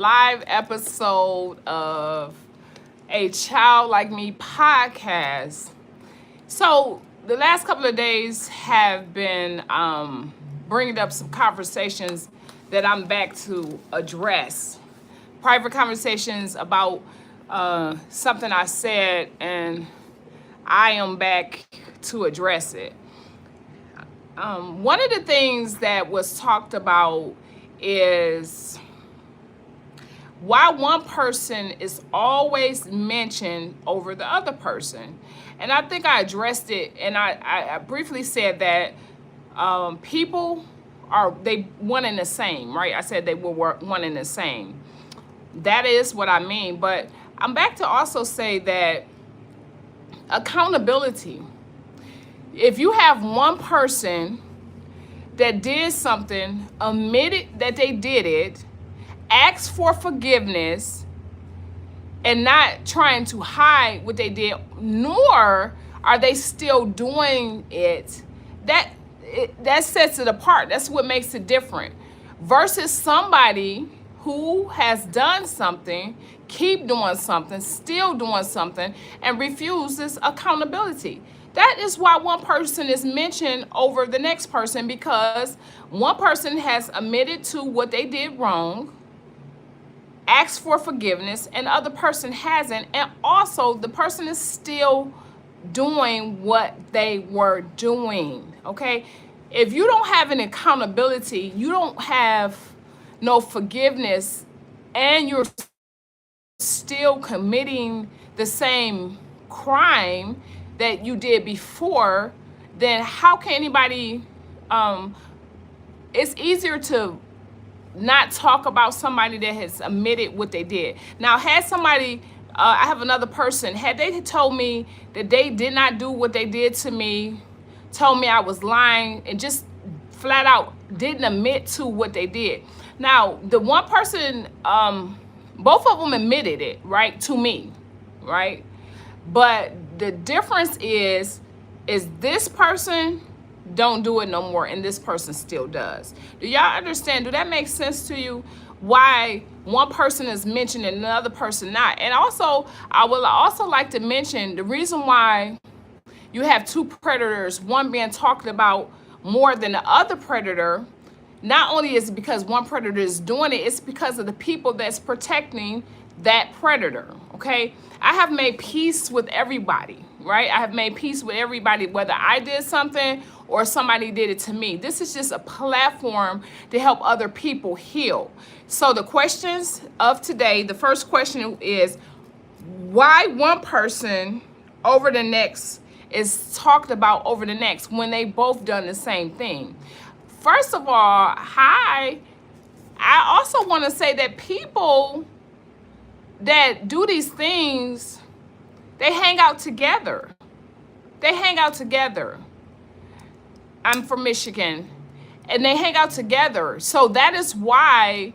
live episode of A Child Like Me podcast. So, the last couple of days have been bringing up some conversations that I'm back to address. Private conversations about something I said, and I am back to address it. One of the things that was talked about is why one person is always mentioned over the other person. And I think I addressed it, and I briefly said that people they one and the same, right? I said they were one and the same. That is what I mean. But I'm back to also say that accountability. If you have one person that did something, admitted that they did it, asked for forgiveness, and not trying to hide what they did, nor are they still doing it, that sets it apart. That's what makes it different. Versus somebody who has done something, keep doing something, still doing something, and refuses accountability. That is why one person is mentioned over the next person, because one person has admitted to what they did wrong, asked for forgiveness, and the other person hasn't, and also the person is still doing what they were doing. Okay, if you don't have an accountability, you don't have no forgiveness, and you're still committing the same crime that you did before, then how can anybody it's easier to not talk about somebody that has admitted what they did. Now, had somebody, I have another person, had they told me that they did not do what they did to me, told me I was lying, and just flat out didn't admit to what they did. Now, the one person, both of them admitted it, right, to me, right? But the difference is this person don't do it no more, and this person still does. Do y'all understand? Do that make sense to you? Why one person is mentioned and another person not? And also, I would also like to mention the reason why you have two predators, one being talked about more than the other predator. Not only is it because one predator is doing it, it's because of the people that's protecting that predator. Okay, I have made peace with everybody, right? I have made peace with everybody, whether I did something or somebody did it to me. This is just a platform to help other people heal. So the questions of today, the first question is, why one person over the next is talked about over the next when they both done the same thing? First of all, I also want to say that people that do these things, they hang out together. They hang out together. I'm from Michigan, and they hang out together. So that is why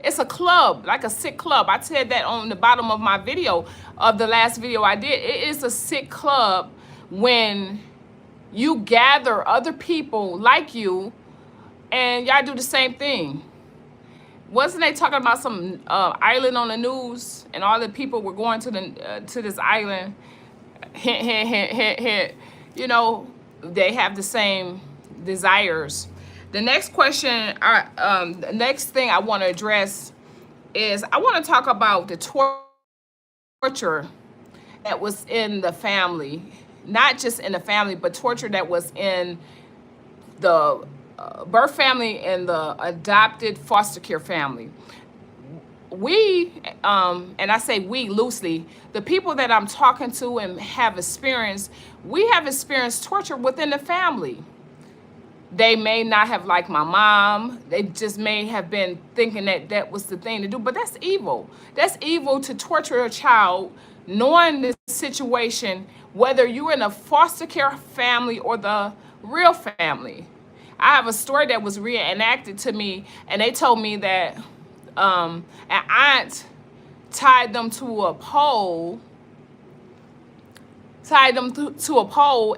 it's a club, like a sick club. I said that on the bottom of my video, of the last video I did. It is a sick club when you gather other people like you, and y'all do the same thing. Wasn't they talking about some island on the news, and all the people were going to this island? Hint, hint, hint, hint, hint. You know, they have the same desires. The next question, the next thing I want to address is I want to talk about the torture that was in the family, not just in the family, but torture that was in the birth family and the adopted foster care family. We, and I say we loosely, the people that I'm talking to and have experienced, we have experienced torture within the family. They may not have liked my mom. They just may have been thinking that that was the thing to do, but that's evil. That's evil to torture a child, knowing the situation, whether you're in a foster care family or the real family. I have a story that was reenacted to me, and they told me that an aunt tied them to a pole,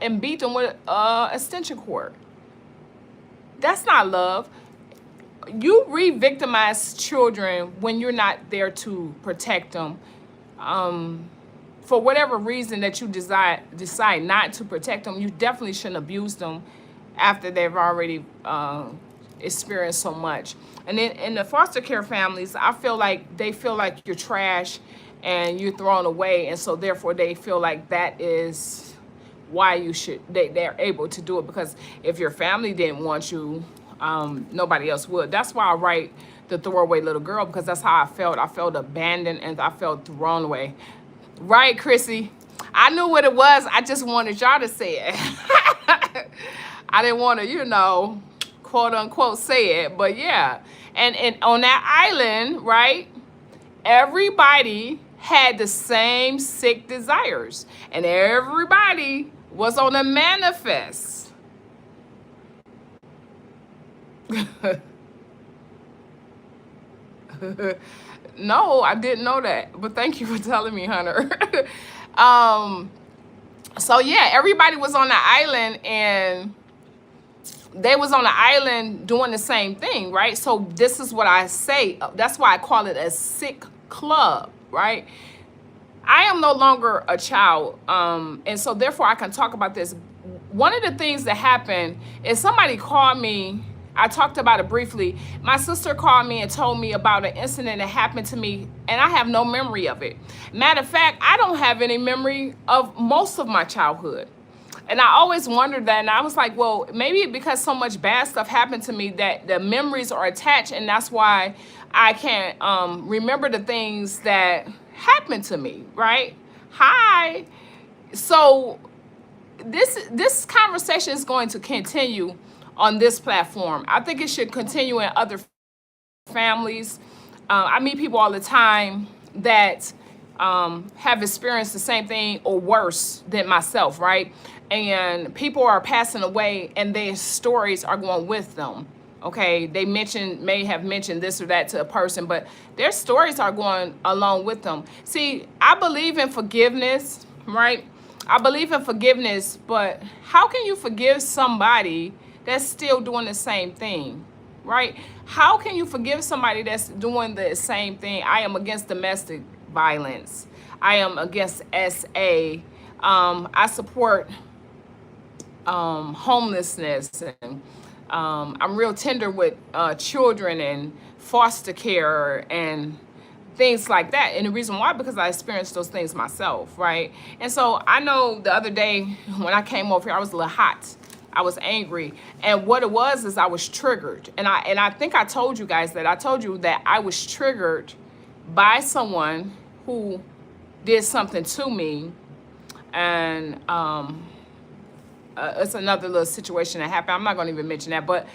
and beat them with extension cord. That's not love. you re-victimize children when you're not there to protect them. For whatever reason that you decide not to protect them, you definitely shouldn't abuse them after they've already experienced so much. And then in the foster care families, I feel like they feel like you're trash and you're thrown away, and so therefore they feel like that is why you should they're able to do it, because if your family didn't want you, nobody else would. That's why I write the throwaway little girl, because that's how I felt. I felt abandoned and I felt thrown away. Right, Chrissy? I knew what it was. I just wanted y'all to say it. I didn't want to, quote unquote say it, but yeah. And on that island, right, everybody had the same sick desires, and everybody was on a manifest. No, I didn't know that, but thank you for telling me, Hunter. So yeah, everybody was on the island, and they was on the island doing the same thing, right? So this is what I say. That's why I call it a sick club, right? I am no longer a child, and so therefore I can talk about this. One of the things that happened is somebody called me. I talked about it briefly. My sister called me and told me about an incident that happened to me, and I have no memory of it. Matter of fact, I don't have any memory of most of my childhood. And I always wondered that, and I was like, well, maybe because so much bad stuff happened to me that the memories are attached, and that's why I can't remember the things that happened to me, right? Hi. So this conversation is going to continue on this platform. I think it should continue in other families. I meet people all the time that have experienced the same thing or worse than myself, right? And people are passing away and their stories are going with them. Okay, they may have mentioned this or that to a person, but their stories are going along with them. See, I believe in forgiveness, right? I believe in forgiveness, but how can you forgive somebody that's still doing the same thing, right? How can you forgive somebody that's doing the same thing? I am against domestic violence. I am against SA. I support homelessness, and I'm real tender with children and foster care and things like that. And the reason why, because I experienced those things myself, right? And so I know the other day when I came over here, I was a little hot. I was angry, and what it was is I was triggered, and I think I told you guys that. I told you that I was triggered by someone who did something to me, and it's another little situation that happened. I'm not going to even mention that, but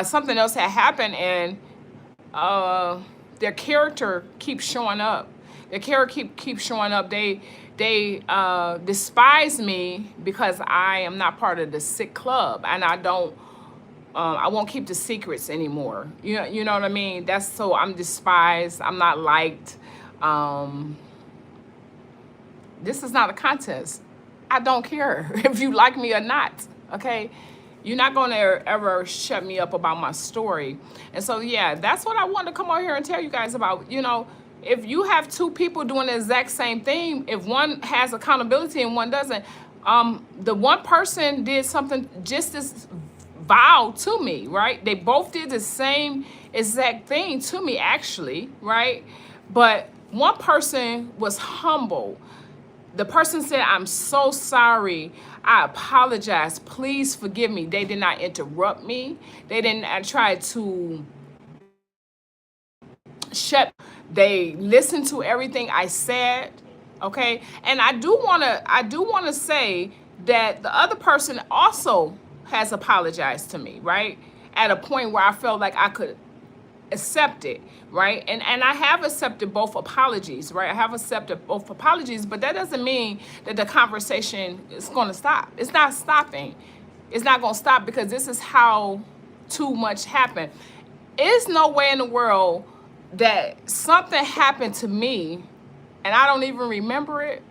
something else had happened, and their character keeps showing up. Their character keeps showing up. They despise me because I am not part of the sick club, and I won't keep the secrets anymore. You know what I mean? So I'm despised. I'm not liked. This is not a contest. I don't care if you like me or not. Okay, you're not going to ever shut me up about my story. And so yeah, that's what I wanted to come out here and tell you guys about. If you have two people doing the exact same thing, if one has accountability and one doesn't, the one person did something just as vile to me, right? They both did the same exact thing to me, actually, right? But one person was humble. The person said, I'm so sorry. I apologize. Please forgive me. They did not interrupt me. They didn't try to They listened to everything I said, okay? And I do want to say that the other person also has apologized to me, right? At a point where I felt like I could accept it, right? And I have accepted both apologies, right? I have accepted both apologies, but that doesn't mean that the conversation is going to stop. It's not stopping. It's not going to stop, because this is how too much happened. There's no way in the world that something happened to me and I don't even remember it.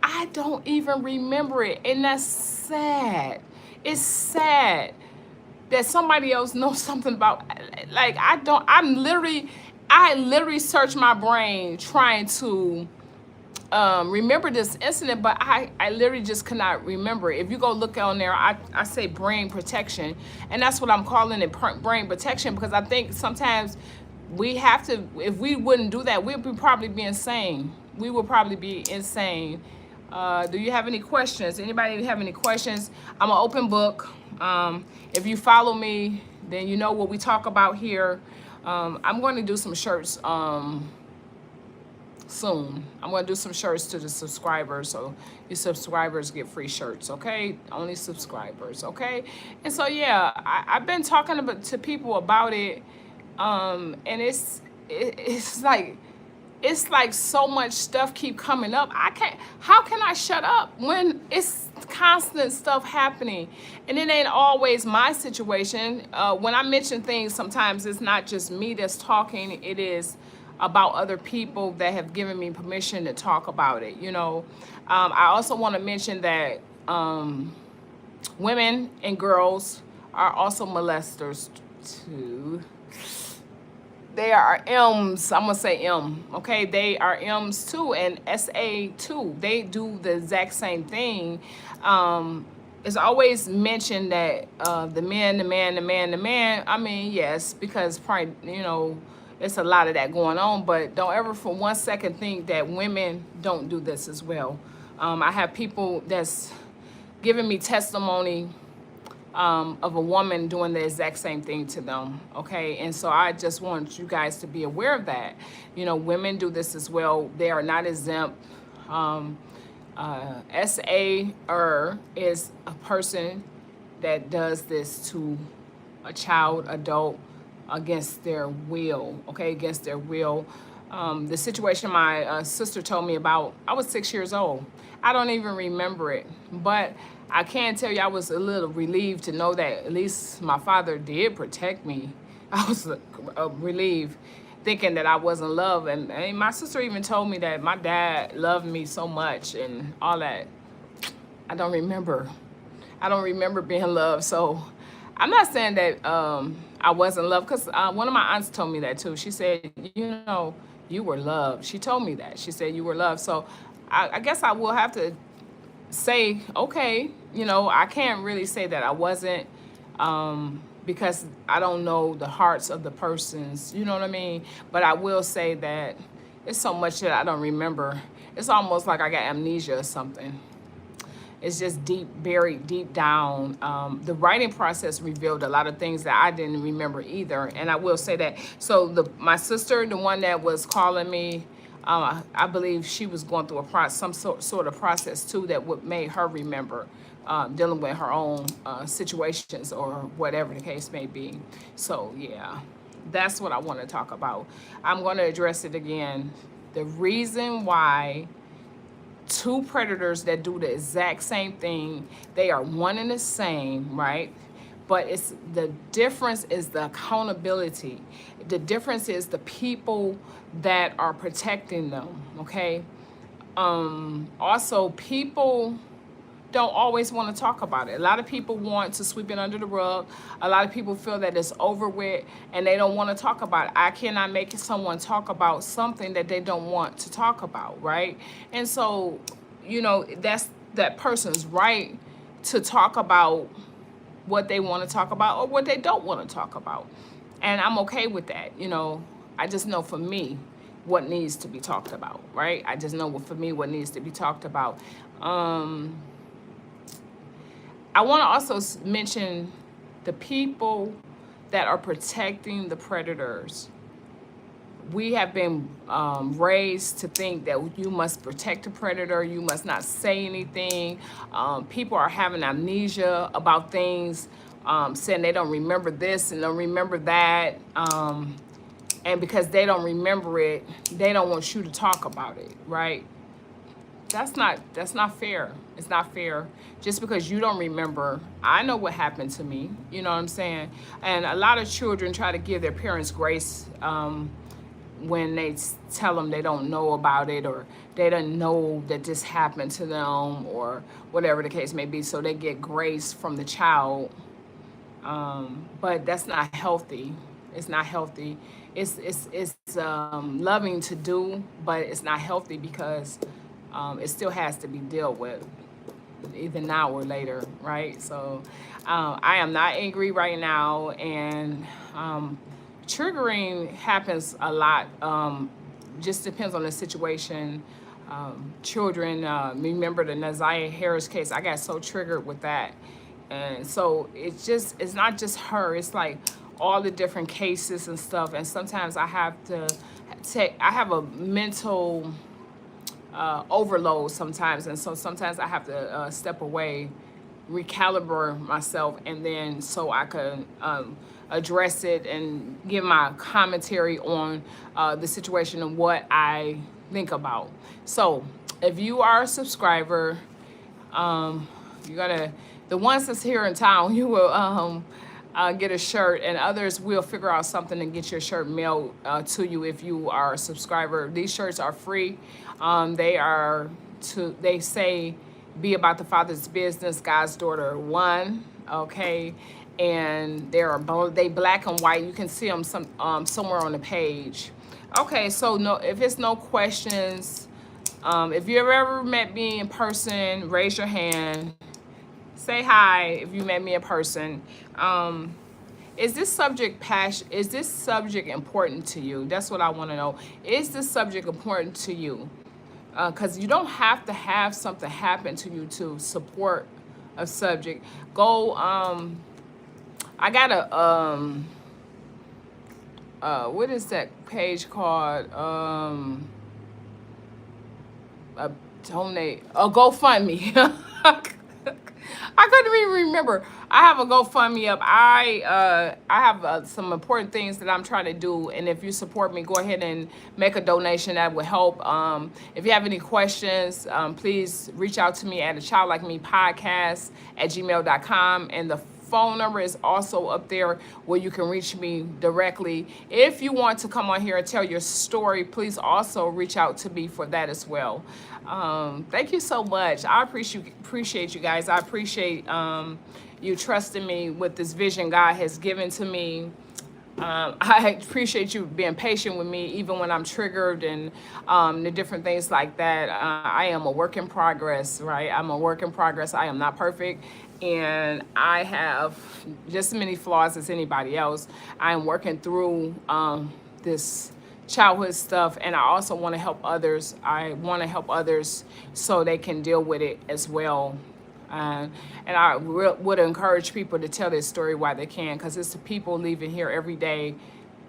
I don't even remember it. And that's sad. It's sad. that somebody else knows something about. Like, I literally search my brain trying to remember this incident, but I literally just cannot remember it. If you go look on there, I say brain protection, and that's what I'm calling it, brain protection, because I think sometimes we have to, if we wouldn't do that, we'd probably be insane. We would probably be insane. Do you have any questions? Anybody have any questions? I'm an open book. If you follow me, then you know what we talk about here. I'm going to do some shirts soon. I'm going to do some shirts to the subscribers, so your subscribers get free shirts, okay? Only subscribers, okay? And so, yeah, I've been talking to people about it, and it's like so much stuff keep coming up. How can I shut up when it's constant stuff happening? And it ain't always my situation. When I mention things, sometimes it's not just me that's talking, it is about other people that have given me permission to talk about it, you know. I also want to mention that women and girls are also molesters too. They are M's, I'm gonna say M, okay? They are M's too, and SA too. They do the exact same thing. It's always mentioned that the man. I mean, yes, because probably, you know, it's a lot of that going on, but don't ever for 1 second think that women don't do this as well. I have people that's giving me testimony of a woman doing the exact same thing to them, okay? And so I just want you guys to be aware of that. You know, women do this as well. They are not exempt. SA is a person that does this to a child, adult, against their will, okay, against their will. The situation my sister told me about, I was 6 years old. I don't even remember it, but I can tell you I was a little relieved to know that at least my father did protect me. I was relieved, thinking that I wasn't loved. And my sister even told me that my dad loved me so much and all that. I don't remember. I don't remember being loved. So I'm not saying that I wasn't loved, because one of my aunts told me that too. She said, you know, you were loved. She told me that. She said you were loved. So I guess I will have to say, okay, you know, I can't really say that I wasn't, because I don't know the hearts of the persons, you know what I mean? But I will say that it's so much that I don't remember. It's almost like I got amnesia or something. It's just deep, buried deep down. The writing process revealed a lot of things that I didn't remember either. And I will say that. So my sister, the one that was calling me, I believe she was going through some sort of process too that would made her remember dealing with her own situations or whatever the case may be. So yeah, that's what I want to talk about. I'm going to address it again. The reason why two predators that do the exact same thing, they are one and the same, right? But it's the difference is the accountability. The difference is the people that are protecting them, okay? Also, people don't always want to talk about it. A lot of people want to sweep it under the rug. A lot of people feel that it's over with and they don't want to talk about it. I cannot make someone talk about something that they don't want to talk about, right? And so, you know, that's that person's right to talk about what they want to talk about or what they don't want to talk about. And I'm okay with that. You know, I just know for me what needs to be talked about, right? I just know for me what needs to be talked about. I want to also mention the people that are protecting the predators. We have been raised to think that you must protect the predator, you must not say anything. People are having amnesia about things, saying they don't remember this and don't remember that. And because they don't remember it, they don't want you to talk about it, right? That's not fair. It's not fair. Just because you don't remember, I know what happened to me. You know what I'm saying? And a lot of children try to give their parents grace when they tell them they don't know about it or they don't know that this happened to them or whatever the case may be. So they get grace from the child But that's not healthy. It's not healthy. It's loving to do, but it's not healthy because it still has to be dealt with either now or later, right? So I am not angry right now, and triggering happens a lot. Just depends on the situation. Children, remember the Naziah Harris case? I got so triggered with that. And so it's not just her, it's like all the different cases and stuff. And sometimes I have to I have a mental overload sometimes. And so sometimes I have to step away, recalibrate myself, and then so I can address it and give my commentary on the situation and what I think about. So if you are a subscriber, you gotta, the ones that's here in town, you will get a shirt, and others will figure out something and get your shirt mailed to you if you are a subscriber. These shirts are free. They say, be about the Father's business, God's daughter 1, okay? And they black and white. You can see them somewhere on the page. Okay, so if it's no questions, if you've ever met me in person, raise your hand. Say hi if you met me in person. Is this subject important to you? That's what I want to know. Is this subject important to you? Because you don't have to have something happen to you to support a subject. Go, I got what is that page called? Donate, a GoFundMe. I couldn't even remember. I have a GoFundMe up. I have some important things that I'm trying to do, and if you support me, go ahead and make a donation. That would help. If you have any questions, please reach out to me at AChildLikeMePodCast at gmail.com, and the phone number is also up there where you can reach me directly. If you want to come on here and tell your story, please also reach out to me for that as well. Thank you so much. I appreciate you guys. I appreciate you trusting me with this vision God has given to me. I appreciate you being patient with me even when I'm triggered and the different things like that. I am a work in progress, right? I'm a work in progress. I am not perfect, and I have just as many flaws as anybody else. I am working through this childhood stuff, and I also want to help others. I want to help others so they can deal with it as well. And I would encourage people to tell their story while they can, because it's the people leaving here every day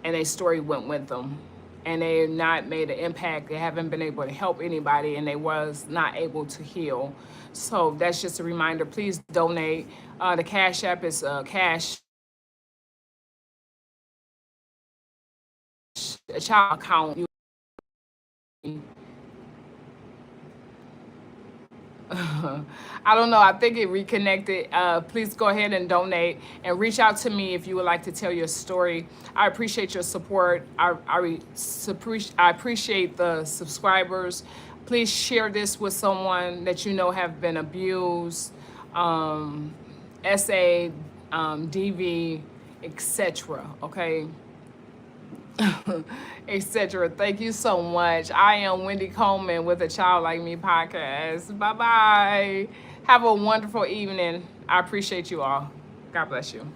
and their story went with them, and they not made an impact. They haven't been able to help anybody, and they was not able to heal. So that's just a reminder. Please donate. The Cash App is cash a child account. I don't know. I think it reconnected. Please go ahead and donate and reach out to me if you would like to tell your story. I appreciate your support. I appreciate the subscribers. Please share this with someone that you know have been abused, SA, DV, etc. Okay. Etc. Thank you so much. I am Wendy Coleman with a Child Like Me podcast. Bye bye. Have a wonderful evening. I appreciate you all. God bless you.